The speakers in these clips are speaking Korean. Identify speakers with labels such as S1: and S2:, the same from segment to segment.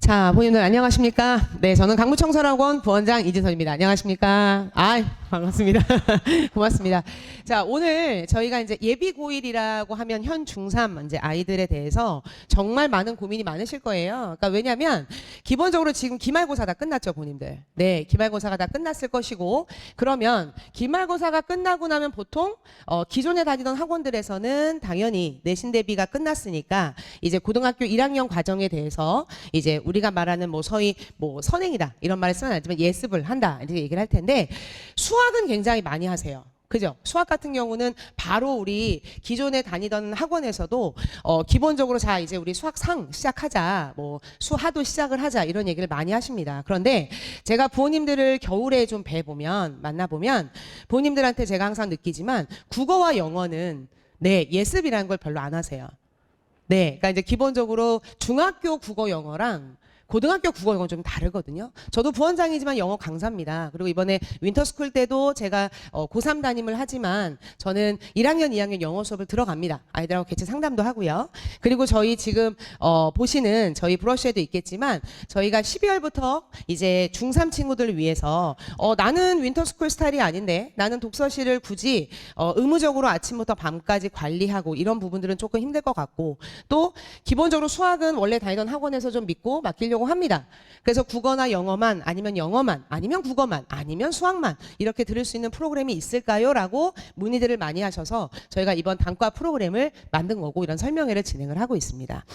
S1: 자, 본인들 안녕하십니까? 네, 저는 강부청소학원 부원장 이진선입니다. 안녕하십니까? 반갑습니다. 고맙습니다. 자, 오늘 저희가 이제 예비 고1이라고 하면 현 중3 이제 아이들에 대해서 정말 많은 고민이 많으실 거예요. 그러니까 왜냐면 기본적으로 지금 기말고사 다 끝났죠, 본인들. 네, 기말고사가 다 끝났을 것이고, 그러면 기말고사가 끝나고 나면 보통 기존에 다니던 학원들에서는 당연히 내신 대비가 끝났으니까 이제 고등학교 1학년 과정에 대해서 이제 우리가 말하는 뭐 서희 뭐 선행이다 이런 말을 쓰면 안 되지만 예습을 한다 이렇게 얘기를 할 텐데, 수학은 굉장히 많이 하세요. 그죠? 수학 같은 경우는 바로 우리 기존에 다니던 학원에서도 기본적으로 자 이제 우리 수학상 시작하자, 뭐 수하도 시작을 하자 이런 얘기를 많이 하십니다. 그런데 제가 부모님들을 겨울에 좀 뵈보면 만나보면 부모님들한테 제가 항상 느끼지만 국어와 영어는 네 예습이라는 걸 별로 안 하세요. 네, 그러니까 이제 기본적으로 중학교 국어 영어랑 고등학교 국어 영어는 좀 다르거든요. 저도 부원장이지만 영어 강사입니다. 그리고 이번에 윈터스쿨 때도 제가 고3 담임을 하지만 저는 1학년, 2학년 영어 수업을 들어갑니다. 아이들하고 개체 상담도 하고요. 그리고 저희 지금 보시는 저희 브러쉬에도 있겠지만 저희가 12월부터 이제 중3 친구들을 위해서 나는 윈터스쿨 스타일이 아닌데 나는 독서실을 굳이 의무적으로 아침부터 밤까지 관리하고 이런 부분들은 조금 힘들 것 같고, 또 기본적으로 수학은 원래 다니던 학원에서 좀 믿고 맡기려고 합니다. 그래서 국어나 영어만 아니면 영어만 아니면 국어만 아니면 수학만 이렇게 들을 수 있는 프로그램이 있을까요? 라고 문의들을 많이 하셔서 저희가 이번 단과 프로그램을 만든 거고 이런 설명회를 진행을 하고 있습니다.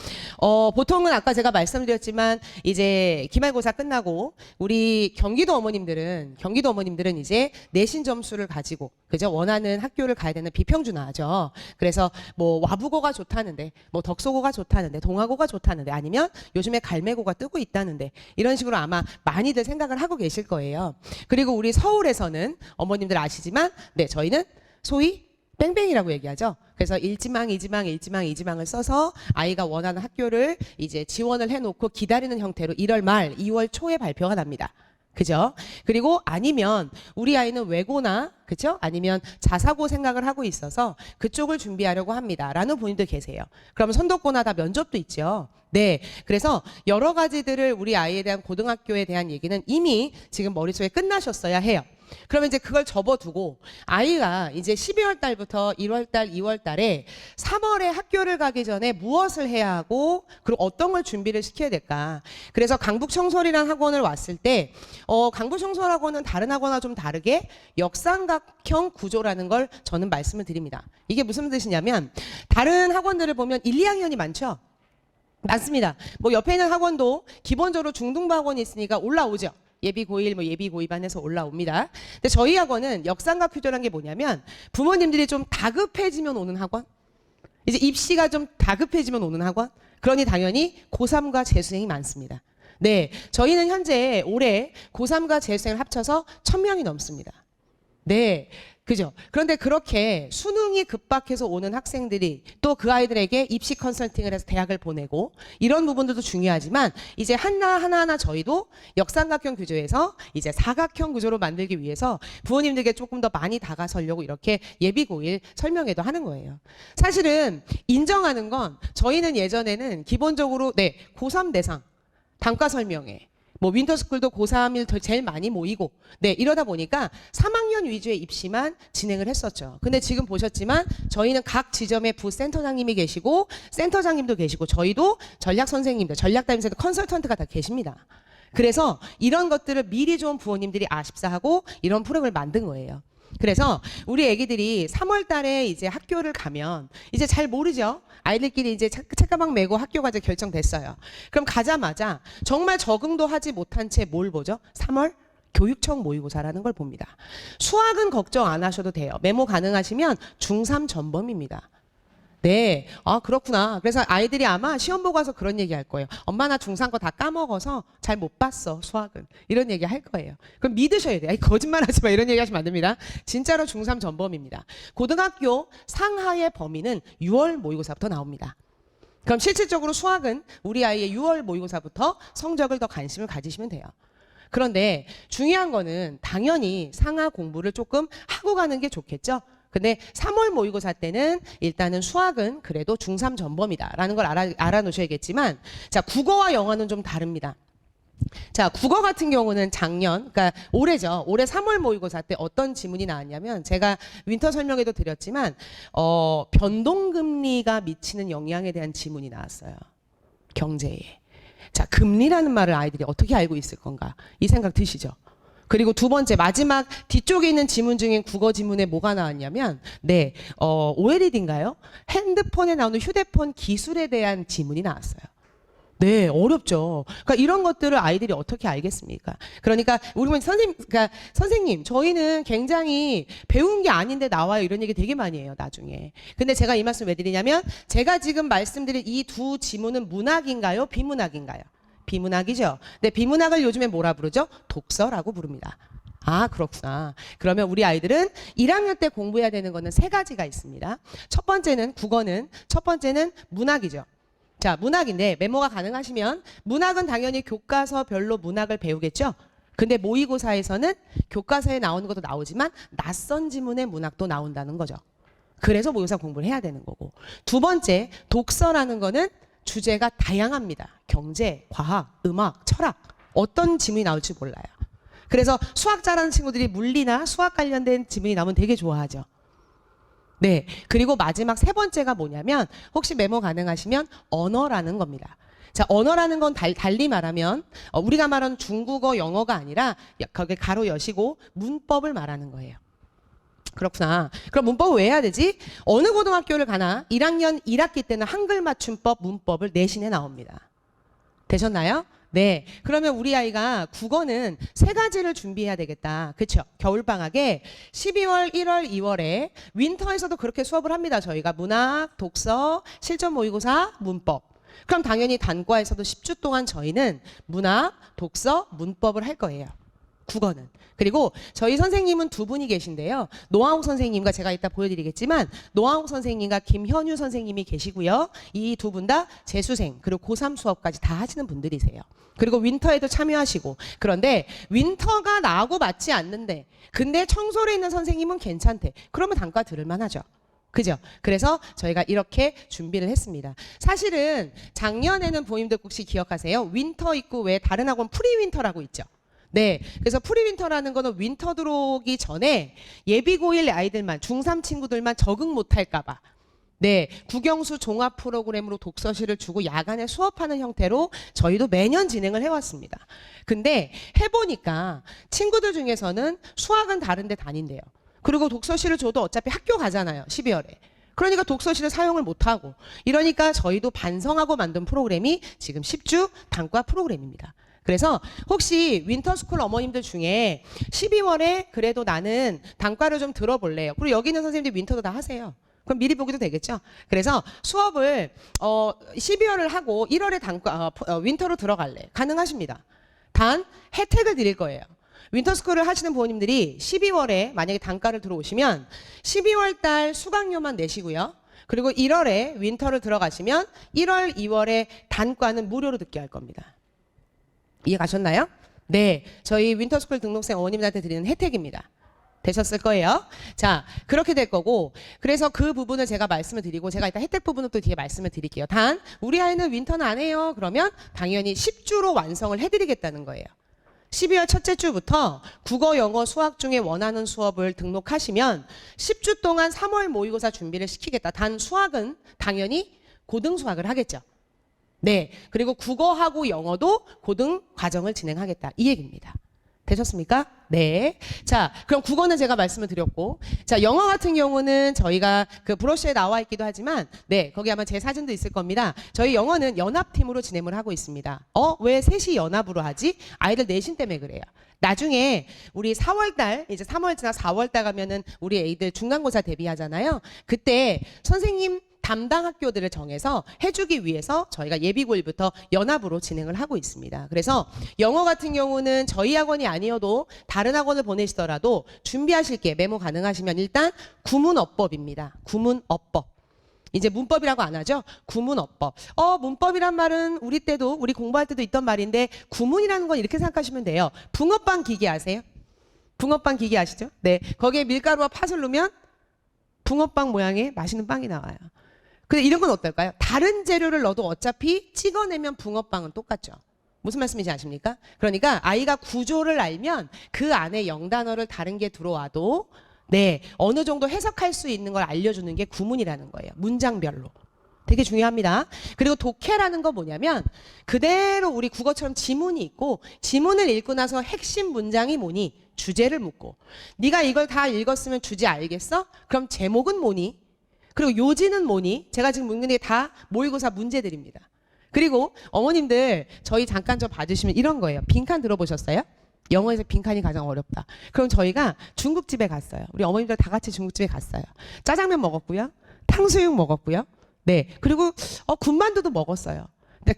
S1: 보통은 아까 제가 말씀드렸지만 이제 기말고사 끝나고 우리 경기도 어머님들은 이제 내신 점수를 가지고 그죠? 원하는 학교를 가야 되는 비평준화죠. 그래서 뭐 와부고가 좋다는데 뭐 덕소고가 좋다는데 동아고가 좋다는데 아니면 요즘에 갈매고가 뜨고 있다는데 이런 식으로 아마 많이들 생각을 하고 계실 거예요. 그리고 우리 서울에서는 어머님들 아시지만 네 저희는 소위 뺑뺑이라고 얘기하죠. 그래서 1지망, 2지망, 1지망, 2지망을 써서 아이가 원하는 학교를 이제 지원을 해놓고 기다리는 형태로 1월 말, 2월 초에 발표가 납니다. 그죠? 그리고 아니면 우리 아이는 외고나 그죠? 아니면 자사고 생각을 하고 있어서 그쪽을 준비하려고 합니다. 라는 분들도 계세요. 그러면 선도고나 다 면접도 있죠. 네. 그래서 여러 가지들을 우리 아이에 대한 고등학교에 대한 얘기는 이미 지금 머릿속에 끝나셨어야 해요. 그러면 이제 그걸 접어두고 아이가 이제 12월 달부터 1월 달, 2월 달에 3월에 학교를 가기 전에 무엇을 해야 하고 그리고 어떤 걸 준비를 시켜야 될까. 그래서 강북청솔이라는 학원을 왔을 때 강북청솔학원은 다른 학원과 좀 다르게 역삼각형 구조라는 걸 저는 말씀을 드립니다. 이게 무슨 뜻이냐면 다른 학원들을 보면 1, 2학년이 많죠. 많습니다. 뭐 옆에 있는 학원도 기본적으로 중등부 학원이 있으니까 올라오죠. 예비 고1, 뭐 예비 고2반에서 올라옵니다. 근데 저희 학원은 역삼각 규조라는 게 뭐냐면 부모님들이 좀 다급해지면 오는 학원, 이제 입시가 좀 다급해지면 오는 학원, 그러니 당연히 고3과 재수생이 많습니다. 네, 저희는 현재 올해 고3과 재수생을 합쳐서 1000명이 넘습니다. 네. 그죠? 그런데 그렇게 수능이 급박해서 오는 학생들이 또 그 아이들에게 입시 컨설팅을 해서 대학을 보내고 이런 부분들도 중요하지만 이제 하나하나 저희도 역삼각형 구조에서 이제 사각형 구조로 만들기 위해서 부모님들께 조금 더 많이 다가서려고 이렇게 예비 고1 설명회도 하는 거예요. 사실은 인정하는 건 저희는 예전에는 기본적으로 네, 고3 대상 단과 설명회 뭐 윈터스쿨도 고3일 제일 많이 모이고 네 이러다 보니까 3학년 위주의 입시만 진행을 했었죠. 근데 지금 보셨지만 저희는 각 지점에 부센터장님이 계시고 센터장님도 계시고 저희도 전략선생님들, 전략담임선생님, 컨설턴트가 다 계십니다. 그래서 이런 것들을 미리 좀 부모님들이 아십사하고 이런 프로그램을 만든 거예요. 그래서 우리 애기들이 3월 달에 이제 학교를 가면 이제 잘 모르죠. 아이들끼리 이제 책가방 메고 학교가 이제 결정됐어요. 그럼 가자마자 정말 적응도 하지 못한 채 뭘 보죠? 3월 교육청 모의고사라는 걸 봅니다. 수학은 걱정 안 하셔도 돼요. 메모 가능하시면 중3 전범입니다. 네, 그렇구나. 그래서 아이들이 아마 시험 보고 와서 그런 얘기 할 거예요. 엄마 나 중3 거 다 까먹어서 잘 못 봤어, 수학은. 이런 얘기 할 거예요. 그럼 믿으셔야 돼요. 거짓말 하지 마. 이런 얘기 하시면 안 됩니다. 진짜로 중3 전범입니다. 고등학교 상하의 범위는 6월 모의고사부터 나옵니다. 그럼 실질적으로 수학은 우리 아이의 6월 모의고사부터 성적을 더 관심을 가지시면 돼요. 그런데 중요한 거는 당연히 상하 공부를 조금 하고 가는 게 좋겠죠. 근데 3월 모의고사 때는 일단은 수학은 그래도 중3 전범이다라는 걸 알아놓으셔야겠지만, 자, 국어와 영어는 좀 다릅니다. 자, 국어 같은 경우는 작년, 그러니까 올해죠. 올해 3월 모의고사 때 어떤 지문이 나왔냐면, 제가 윈터 설명에도 드렸지만, 변동금리가 미치는 영향에 대한 지문이 나왔어요. 경제에. 자, 금리라는 말을 아이들이 어떻게 알고 있을 건가? 이 생각 드시죠? 그리고 두 번째, 마지막 뒤쪽에 있는 지문 중에 국어 지문에 뭐가 나왔냐면, 네, OLED인가요? 핸드폰에 나오는 휴대폰 기술에 대한 지문이 나왔어요. 네, 어렵죠. 그러니까 이런 것들을 아이들이 어떻게 알겠습니까? 그러니까 우리 그러니까 선생님, 저희는 굉장히 배운 게 아닌데 나와요. 이런 얘기 되게 많이 해요, 나중에. 근데 제가 이 말씀 왜 드리냐면, 제가 지금 말씀드린 이 두 지문은 문학인가요? 비문학인가요? 비문학이죠. 근데 비문학을 요즘에 뭐라 부르죠? 독서라고 부릅니다. 아, 그렇구나. 그러면 우리 아이들은 1학년 때 공부해야 되는 거는 세 가지가 있습니다. 첫 번째는 국어는, 첫 번째는 문학이죠. 자, 문학인데 메모가 가능하시면, 문학은 당연히 교과서별로 문학을 배우겠죠. 근데 모의고사에서는 교과서에 나오는 것도 나오지만 낯선 지문의 문학도 나온다는 거죠. 그래서 모의고사 공부를 해야 되는 거고. 두 번째, 독서라는 거는 주제가 다양합니다. 경제, 과학, 음악, 철학, 어떤 지문이 나올지 몰라요. 그래서 수학 잘하는 친구들이 물리나 수학 관련된 지문이 나오면 되게 좋아하죠. 네. 그리고 마지막 세 번째가 뭐냐면, 혹시 메모 가능하시면 언어라는 겁니다. 자, 언어라는 건 달리 말하면, 우리가 말하는 중국어, 영어가 아니라 거기에 가로 여시고 문법을 말하는 거예요. 그렇구나. 그럼 문법을 왜 해야 되지? 어느 고등학교를 가나 1학년 1학기 때는 한글 맞춤법 문법을 내신에 나옵니다. 되셨나요? 네. 그러면 우리 아이가 국어는 세 가지를 준비해야 되겠다. 그쵸? 겨울방학에 12월, 1월, 2월에 윈터에서도 그렇게 수업을 합니다. 저희가 문학, 독서, 실전 모의고사, 문법. 그럼 당연히 단과에서도 10주 동안 저희는 문학, 독서, 문법을 할 거예요. 국어는. 그리고 저희 선생님은 두 분이 계신데요. 노하욱 선생님과 제가 이따 보여드리겠지만, 노하욱 선생님과 김현유 선생님이 계시고요. 이 두 분 다 재수생, 그리고 고3 수업까지 다 하시는 분들이세요. 그리고 윈터에도 참여하시고. 그런데 윈터가 나하고 맞지 않는데, 근데 청소를 있는 선생님은 괜찮대. 그러면 단과 들을만 하죠. 그죠? 그래서 저희가 이렇게 준비를 했습니다. 사실은 작년에는 부모님들 혹시 기억하세요? 윈터 있고 왜 다른 학원 프리윈터라고 있죠? 네. 그래서 프리윈터라는 거는 윈터 들어오기 전에 예비고1 아이들만, 중3 친구들만 적응 못할까봐. 네. 국영수 종합 프로그램으로 독서실을 주고 야간에 수업하는 형태로 저희도 매년 진행을 해왔습니다. 근데 해보니까 친구들 중에서는 수학은 다른 데 다닌대요. 그리고 독서실을 줘도 어차피 학교 가잖아요. 12월에. 그러니까 독서실을 사용을 못하고. 이러니까 저희도 반성하고 만든 프로그램이 지금 10주 단과 프로그램입니다. 그래서 혹시 윈터스쿨 어머님들 중에 12월에 그래도 나는 단과를 좀 들어볼래요. 그리고 여기 있는 선생님들 윈터도 다 하세요. 그럼 미리 보기도 되겠죠. 그래서 수업을 12월을 하고 1월에 단과 윈터로 들어갈래. 가능하십니다. 단 혜택을 드릴 거예요. 윈터스쿨을 하시는 부모님들이 12월에 만약에 단과를 들어오시면 12월 달 수강료만 내시고요. 그리고 1월에 윈터를 들어가시면 1월, 2월에 단과는 무료로 듣게 할 겁니다. 이해 가셨나요? 네. 저희 윈터스쿨 등록생 어머님들한테 드리는 혜택입니다. 되셨을 거예요. 자, 그렇게 될 거고, 그래서 그 부분을 제가 말씀을 드리고, 제가 이따 혜택 부분은 또 뒤에 말씀을 드릴게요. 단, 우리 아이는 윈터는 안 해요. 그러면 당연히 10주로 완성을 해드리겠다는 거예요. 12월 첫째 주부터 국어, 영어, 수학 중에 원하는 수업을 등록하시면 10주 동안 3월 모의고사 준비를 시키겠다. 단 수학은 당연히 고등 수학을 하겠죠. 네. 그리고 국어하고 영어도 고등 과정을 진행하겠다. 이 얘기입니다. 되셨습니까? 네. 자, 그럼 국어는 제가 말씀을 드렸고, 자, 영어 같은 경우는 저희가 그 브로셔에 나와 있기도 하지만, 네, 거기 아마 제 사진도 있을 겁니다. 저희 영어는 연합팀으로 진행을 하고 있습니다. 왜 셋이 연합으로 하지? 아이들 내신 때문에 그래요. 나중에 우리 4월달, 이제 3월 지나 4월달 가면은 우리 애들 중간고사 대비하잖아요. 그때 선생님 담당 학교들을 정해서 해주기 위해서 저희가 예비고1부터 연합으로 진행을 하고 있습니다. 그래서 영어 같은 경우는 저희 학원이 아니어도 다른 학원을 보내시더라도 준비하실 게 메모 가능하시면 일단 구문어법입니다. 구문어법. 이제 문법이라고 안 하죠? 구문어법. 문법이란 말은 우리 때도, 우리 공부할 때도 있던 말인데, 구문이라는 건 이렇게 생각하시면 돼요. 붕어빵 기계 아세요? 붕어빵 기계 아시죠? 네. 거기에 밀가루와 팥을 넣으면 붕어빵 모양의 맛있는 빵이 나와요. 근데 이런 건 어떨까요? 다른 재료를 넣어도 어차피 찍어내면 붕어빵은 똑같죠. 무슨 말씀인지 아십니까? 그러니까 아이가 구조를 알면 그 안에 영단어를 다른 게 들어와도 네, 어느 정도 해석할 수 있는 걸 알려주는 게 구문이라는 거예요. 문장별로. 되게 중요합니다. 그리고 독해라는 거 뭐냐면 그대로 우리 국어처럼 지문이 있고 지문을 읽고 나서 핵심 문장이 뭐니? 주제를 묻고 네가 이걸 다 읽었으면 주제 알겠어? 그럼 제목은 뭐니? 그리고 요지는 뭐니? 제가 지금 묻는 게 다 모의고사 문제들입니다. 그리고 어머님들 저희 잠깐 좀 봐주시면 이런 거예요. 빈칸 들어보셨어요? 영어에서 빈칸이 가장 어렵다. 그럼 저희가 중국집에 갔어요. 우리 어머님들 다 같이 중국집에 갔어요. 짜장면 먹었고요. 탕수육 먹었고요. 네. 그리고 군만두도 먹었어요.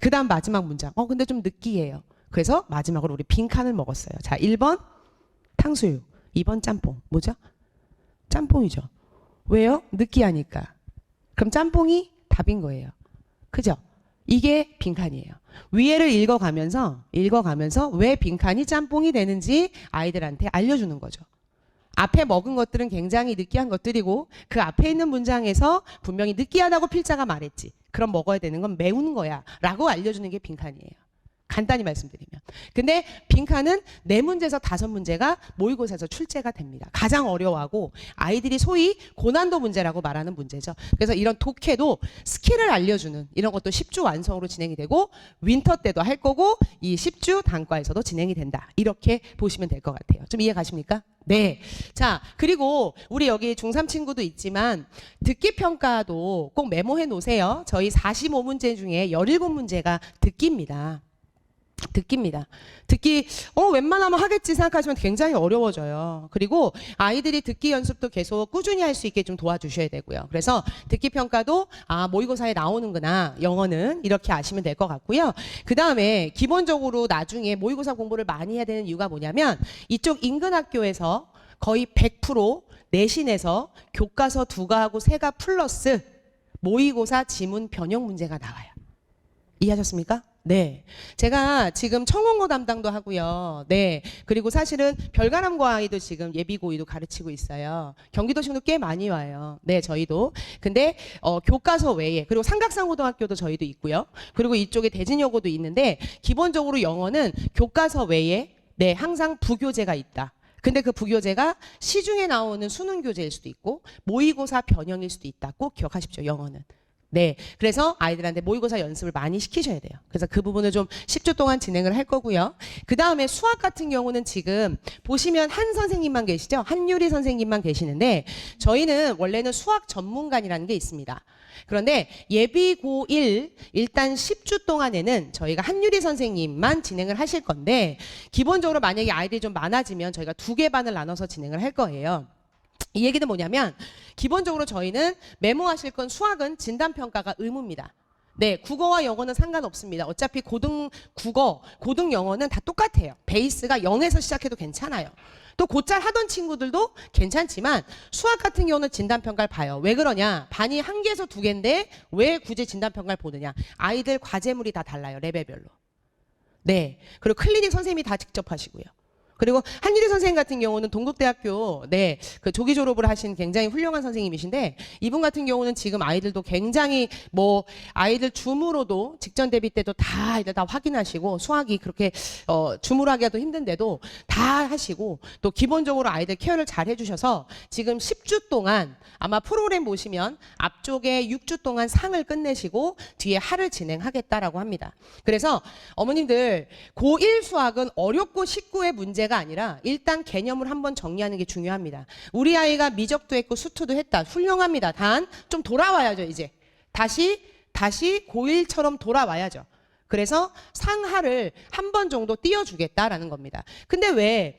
S1: 그 다음 마지막 문장. 근데 좀 느끼해요. 그래서 마지막으로 우리 빈칸을 먹었어요. 자, 1번 탕수육, 2번 짬뽕. 뭐죠? 짬뽕이죠. 왜요? 느끼하니까. 그럼 짬뽕이 답인 거예요. 그죠? 이게 빈칸이에요. 위에를 읽어가면서 왜 빈칸이 짬뽕이 되는지 아이들한테 알려주는 거죠. 앞에 먹은 것들은 굉장히 느끼한 것들이고 그 앞에 있는 문장에서 분명히 느끼하다고 필자가 말했지. 그럼 먹어야 되는 건 매운 거야 라고 알려주는 게 빈칸이에요. 간단히 말씀드리면. 근데 빈칸은 4문제에서 5문제가 모의고사에서 출제가 됩니다. 가장 어려워하고 아이들이 소위 고난도 문제라고 말하는 문제죠. 그래서 이런 독해도 스킬을 알려주는 이런 것도 10주 완성으로 진행이 되고 윈터 때도 할 거고 이 10주 단과에서도 진행이 된다. 이렇게 보시면 될 것 같아요. 좀 이해 가십니까? 네. 자, 그리고 우리 여기 중3 친구도 있지만 듣기 평가도 꼭 메모해 놓으세요. 저희 45문제 중에 17문제가 듣기입니다. 듣기 웬만하면 하겠지 생각하시면 굉장히 어려워져요. 그리고 아이들이 듣기 연습도 계속 꾸준히 할 수 있게 좀 도와주셔야 되고요. 그래서 듣기 평가도 모의고사에 나오는구나. 영어는 이렇게 아시면 될 것 같고요. 그 다음에 기본적으로 나중에 모의고사 공부를 많이 해야 되는 이유가 뭐냐면 이쪽 인근 학교에서 거의 100% 내신에서 교과서 2과하고 3과 플러스 모의고사 지문 변형 문제가 나와요. 이해하셨습니까? 네. 제가 지금 청원고 담당도 하고요. 네. 그리고 사실은 별가람고 아이도 지금 예비고이도 가르치고 있어요. 경기도 친구도 꽤 많이 와요. 네, 저희도. 근데 교과서 외에 그리고 삼각산고등학교도 저희도 있고요. 그리고 이쪽에 대진여고도 있는데 기본적으로 영어는 교과서 외에 네, 항상 부교재가 있다. 근데 그 부교재가 시중에 나오는 수능 교재일 수도 있고 모의고사 변형일 수도 있다. 꼭 기억하십시오. 영어는. 네. 그래서 아이들한테 모의고사 연습을 많이 시키셔야 돼요. 그래서 그 부분을 좀 10주 동안 진행을 할 거고요. 그 다음에 수학 같은 경우는 지금 보시면 한 선생님만 계시죠? 한유리 선생님만 계시는데 저희는 원래는 수학 전문관이라는 게 있습니다. 그런데 예비 고1 일단 10주 동안에는 저희가 한유리 선생님만 진행을 하실 건데 기본적으로 만약에 아이들이 좀 많아지면 저희가 2개 반을 나눠서 진행을 할 거예요. 이 얘기는 뭐냐면 기본적으로 저희는 메모하실 건 수학은 진단평가가 의무입니다. 네, 국어와 영어는 상관없습니다. 어차피 고등국어, 고등영어는 다 똑같아요. 베이스가 0에서 시작해도 괜찮아요. 또 곧잘 하던 친구들도 괜찮지만 수학 같은 경우는 진단평가를 봐요. 왜 그러냐? 반이 1개에서 2개인데 왜 굳이 진단평가를 보느냐? 아이들 과제물이 다 달라요. 레벨별로. 네, 그리고 클리닉 선생님이 다 직접 하시고요. 그리고 한유리 선생님 같은 경우는 동국대학교 네, 그 조기 졸업을 하신 굉장히 훌륭한 선생님이신데 이분 같은 경우는 지금 아이들도 굉장히 아이들 줌으로도 직전 대비 때도 다 아이들 다 확인하시고 수학이 그렇게 줌으로 하기가 힘든데도 다 하시고 또 기본적으로 아이들 케어를 잘 해주셔서 지금 10주 동안 아마 프로그램 보시면 앞쪽에 6주 동안 상을 끝내시고 뒤에 하를 진행하겠다라고 합니다. 그래서 어머님들 고1 수학은 어렵고 쉽고의 문제가 아니라 일단 개념을 한번 정리하는 게 중요합니다. 우리 아이가 미적도 했고 수투도 했다. 훌륭합니다. 단 좀 돌아와야죠. 이제 다시 고1처럼 돌아와야죠. 그래서 상하를 한 번 정도 띄워주겠다라는 겁니다. 근데 왜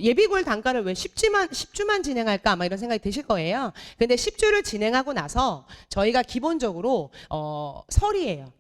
S1: 예비고일 단과를 왜 10주만 진행할까 아마 이런 생각이 드실 거예요. 근데 10주를 진행하고 나서 저희가 기본적으로 설이에요.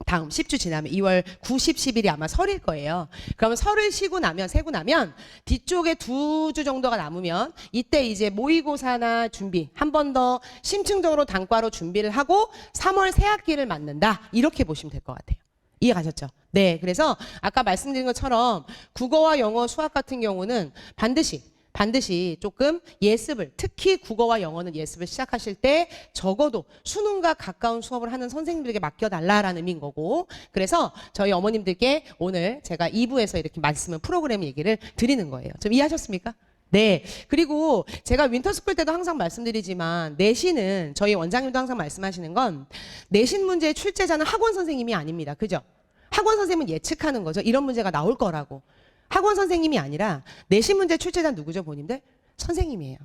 S1: 다음 10주 지나면 2월 9, 10, 10일이 아마 설일 거예요. 그러면 설을 세고 나면 뒤쪽에 2주 정도가 남으면 이때 이제 모의고사나 준비 한 번 더 심층적으로 단과로 준비를 하고 3월 새 학기를 맞는다. 이렇게 보시면 될 것 같아요. 이해 가셨죠? 네. 그래서 아까 말씀드린 것처럼 국어와 영어, 수학 같은 경우는 반드시 반드시 조금 예습을, 특히 국어와 영어는 예습을 시작하실 때 적어도 수능과 가까운 수업을 하는 선생님들에게 맡겨달라라는 의미인 거고, 그래서 저희 어머님들께 오늘 제가 2부에서 이렇게 말씀을 프로그램 얘기를 드리는 거예요. 좀 이해하셨습니까? 네. 그리고 제가 윈터스쿨 때도 항상 말씀드리지만 내신은 저희 원장님도 항상 말씀하시는 건 내신 문제의 출제자는 학원 선생님이 아닙니다. 그죠? 학원 선생님은 예측하는 거죠. 이런 문제가 나올 거라고. 학원 선생님이 아니라 내신 문제 출제자는 누구죠, 부모님들? 선생님이에요.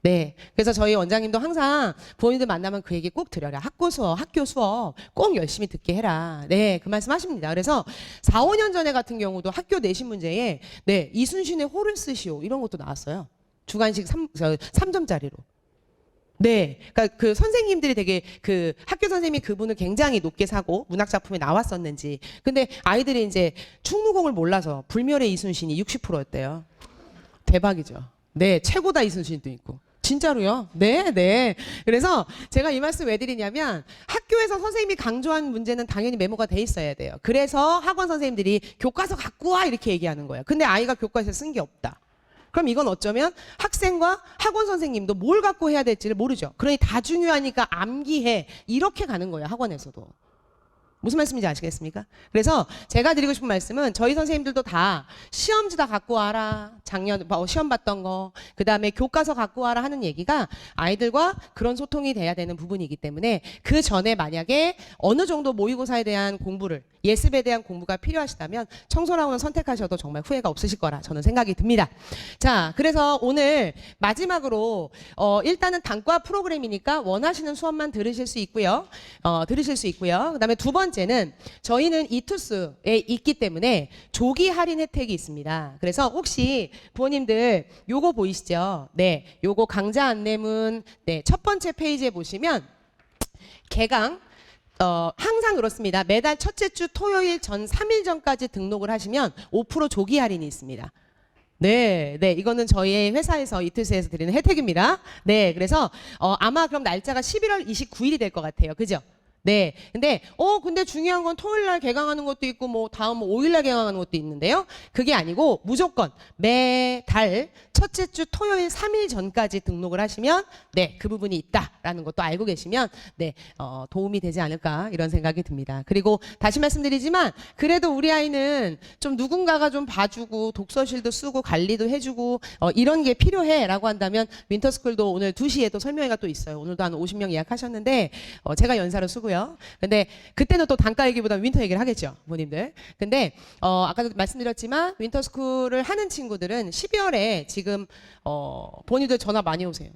S1: 네. 그래서 저희 원장님도 항상 부모님들 만나면 그 얘기 꼭 드려라. 학교 수업 꼭 열심히 듣게 해라. 네. 그 말씀 하십니다. 그래서 4, 5년 전에 같은 경우도 학교 내신 문제에 네. 이순신의 호를 쓰시오. 이런 것도 나왔어요. 주관식 3점짜리로. 네. 그러니까 그 선생님들이 되게 그 학교 선생님이 그분을 굉장히 높게 사고 문학 작품에 나왔었는지. 근데 아이들이 이제 충무공을 몰라서 불멸의 이순신이 60%였대요. 대박이죠. 네. 최고다 이순신도 있고. 진짜로요? 네, 네. 그래서 제가 이 말씀 왜 드리냐면 학교에서 선생님이 강조한 문제는 당연히 메모가 돼 있어야 돼요. 그래서 학원 선생님들이 교과서 갖고 와 이렇게 얘기하는 거예요. 근데 아이가 교과서에 쓴 게 없다. 그럼 이건 어쩌면 학생과 학원 선생님도 뭘 갖고 해야 될지를 모르죠. 그러니 다 중요하니까 암기해. 이렇게 가는 거예요, 학원에서도. 무슨 말씀인지 아시겠습니까? 그래서 제가 드리고 싶은 말씀은 저희 선생님들도 다 시험지 다 갖고 와라. 작년 시험 봤던 거. 그다음에 교과서 갖고 와라 하는 얘기가 아이들과 그런 소통이 돼야 되는 부분이기 때문에 그 전에 만약에 어느 정도 모의고사에 대한 공부를 예습에 대한 공부가 필요하시다면 청소학원을 선택하셔도 정말 후회가 없으실 거라 저는 생각이 듭니다. 자, 그래서 오늘 마지막으로 일단은 단과 프로그램이니까 원하시는 수업만 들으실 수 있고요. 그다음에 두 번째는 저희는 이투스에 있기 때문에 조기 할인 혜택이 있습니다. 그래서 혹시 부모님들 요거 보이시죠? 네, 요거 강좌 안내문 네, 첫 번째 페이지에 보시면 개강 항상 그렇습니다. 매달 첫째 주 토요일 전 3일 전까지 등록을 하시면 5% 조기 할인이 있습니다. 네, 네, 이거는 저희 회사에서 이투스에서 드리는 혜택입니다. 네, 그래서 아마 그럼 날짜가 11월 29일이 될 것 같아요. 그죠? 네. 근데 중요한 건 토요일 날 개강하는 것도 있고 뭐 다음 5일 날 개강하는 것도 있는데요. 그게 아니고 무조건 매달 첫째 주 토요일 3일 전까지 등록을 하시면 네, 그 부분이 있다라는 것도 알고 계시면 네, 도움이 되지 않을까 이런 생각이 듭니다. 그리고 다시 말씀드리지만 그래도 우리 아이는 좀 누군가가 좀 봐주고 독서실도 쓰고 관리도 해주고 이런 게 필요해라고 한다면 윈터스쿨도 오늘 2시에 또 설명회가 또 있어요. 오늘도 한 50명 예약하셨는데 제가 연사를 쓰고요. 근데 그때는 또 단과 얘기보다 윈터 얘기를 하겠죠, 부모님들. 근데 아까도 말씀드렸지만 윈터스쿨을 하는 친구들은 12월에 지금 부모님들 전화 많이 오세요.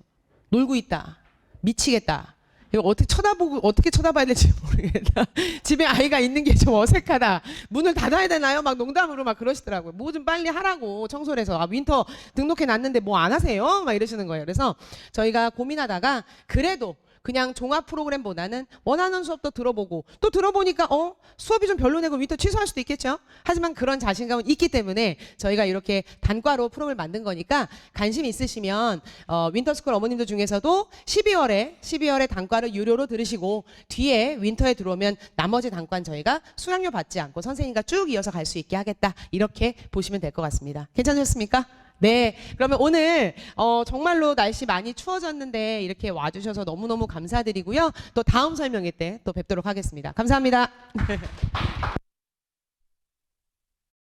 S1: 놀고 있다, 미치겠다. 이거 어떻게 쳐다봐야 될지 모르겠다. 집에 아이가 있는 게 좀 어색하다. 문을 닫아야 되나요? 막 농담으로 막 그러시더라고요. 뭐 좀 빨리 하라고 청소를 해서. 윈터 등록해 놨는데 뭐 안 하세요? 막 이러시는 거예요. 그래서 저희가 고민하다가 그래도 그냥 종합 프로그램보다는 원하는 수업도 들어보고 또 들어보니까 수업이 좀 별로네고 윈터 취소할 수도 있겠죠. 하지만 그런 자신감은 있기 때문에 저희가 이렇게 단과로 프로그램을 만든 거니까 관심 있으시면 윈터스쿨 어머님들 중에서도 12월에 단과를 유료로 들으시고 뒤에 윈터에 들어오면 나머지 단과는 저희가 수강료 받지 않고 선생님과 쭉 이어서 갈 수 있게 하겠다. 이렇게 보시면 될 것 같습니다. 괜찮으셨습니까? 네, 그러면 오늘 정말로 날씨 많이 추워졌는데 이렇게 와주셔서 너무너무 감사드리고요. 또 다음 설명회 때 또 뵙도록 하겠습니다. 감사합니다.